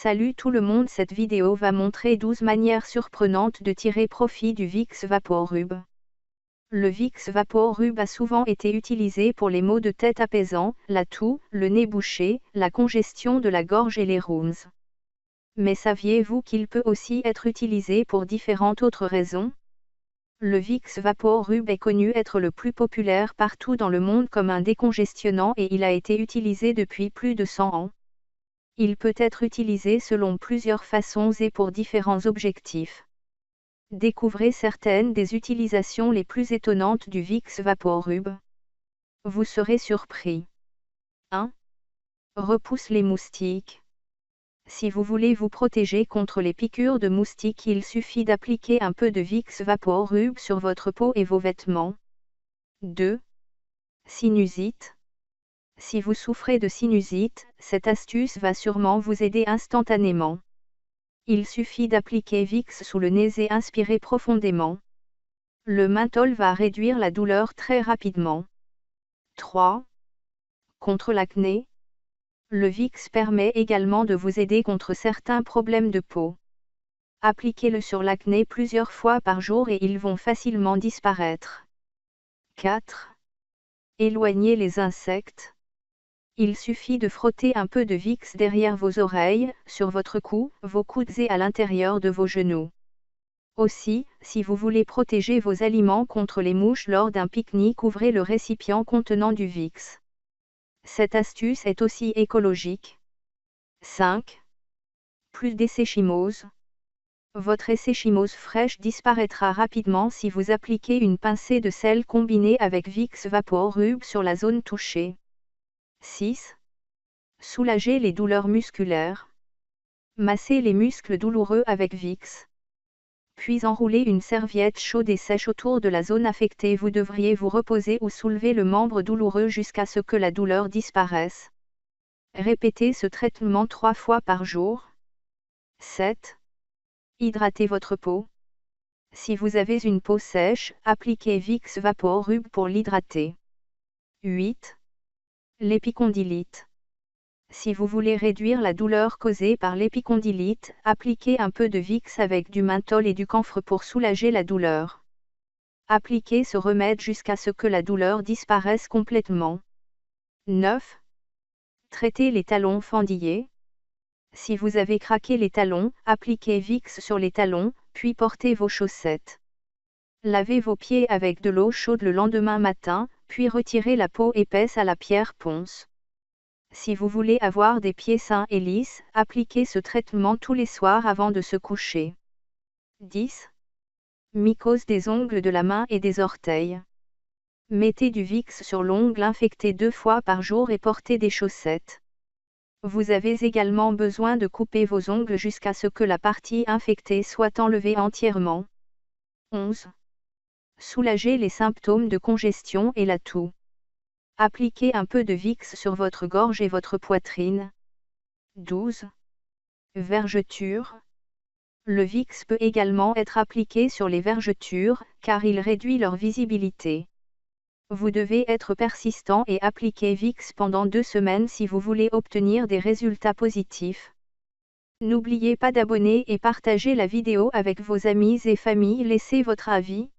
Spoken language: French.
Salut tout le monde, cette vidéo va montrer 12 manières surprenantes de tirer profit du Vicks VapoRub. Le Vicks VapoRub a souvent été utilisé pour les maux de tête apaisants, la toux, le nez bouché, la congestion de la gorge et les rhumes. Mais saviez-vous qu'il peut aussi être utilisé pour différentes autres raisons? Le Vicks VapoRub est connu être le plus populaire partout dans le monde comme un décongestionnant et il a été utilisé depuis plus de 100 ans. Il peut être utilisé selon plusieurs façons et pour différents objectifs. Découvrez certaines des utilisations les plus étonnantes du Vicks VapoRub. Vous serez surpris. 1. Repousse les moustiques. Si vous voulez vous protéger contre les piqûres de moustiques, il suffit d'appliquer un peu de Vicks VapoRub sur votre peau et vos vêtements. 2. Sinusite. Si vous souffrez de sinusite, cette astuce va sûrement vous aider instantanément. Il suffit d'appliquer Vicks sous le nez et inspirer profondément. Le menthol va réduire la douleur très rapidement. 3. Contre l'acné. Le Vicks permet également de vous aider contre certains problèmes de peau. Appliquez-le sur l'acné plusieurs fois par jour et ils vont facilement disparaître. 4. Éloignez les insectes. Il suffit de frotter un peu de Vicks derrière vos oreilles, sur votre cou, vos coudes et à l'intérieur de vos genoux. Aussi, si vous voulez protéger vos aliments contre les mouches lors d'un pique-nique, ouvrez le récipient contenant du Vicks. Cette astuce est aussi écologique. 5. Plus d'essaychimose. Votre essaychimose fraîche disparaîtra rapidement si vous appliquez une pincée de sel combinée avec Vicks VapoRub sur la zone touchée. 6. Soulager les douleurs musculaires. Massez les muscles douloureux avec Vicks. Puis enroulez une serviette chaude et sèche autour de la zone affectée. Vous devriez vous reposer ou soulever le membre douloureux jusqu'à ce que la douleur disparaisse. Répétez ce traitement 3 fois par jour. 7. Hydratez votre peau. Si vous avez une peau sèche, appliquez Vicks VapoRub pour l'hydrater. 8. L'épicondylite. Si vous voulez réduire la douleur causée par l'épicondylite, appliquez un peu de Vicks avec du menthol et du camphre pour soulager la douleur. Appliquez ce remède jusqu'à ce que la douleur disparaisse complètement. 9. Traitez les talons fendillés. Si vous avez craqué les talons, appliquez Vicks sur les talons, puis portez vos chaussettes. Lavez vos pieds avec de l'eau chaude le lendemain matin, puis retirez la peau épaisse à la pierre ponce. Si vous voulez avoir des pieds sains et lisses, appliquez ce traitement tous les soirs avant de se coucher. 10. Mycose des ongles de la main et des orteils. Mettez du Vicks sur l'ongle infecté 2 fois par jour et portez des chaussettes. Vous avez également besoin de couper vos ongles jusqu'à ce que la partie infectée soit enlevée entièrement. 11. Soulager les symptômes de congestion et la toux. Appliquez un peu de Vicks sur votre gorge et votre poitrine. 12. Vergetures. Le Vicks peut également être appliqué sur les vergetures, car il réduit leur visibilité. Vous devez être persistant et appliquer Vicks pendant 2 semaines si vous voulez obtenir des résultats positifs. N'oubliez pas d'abonner et partager la vidéo avec vos amis et familles. Laissez votre avis.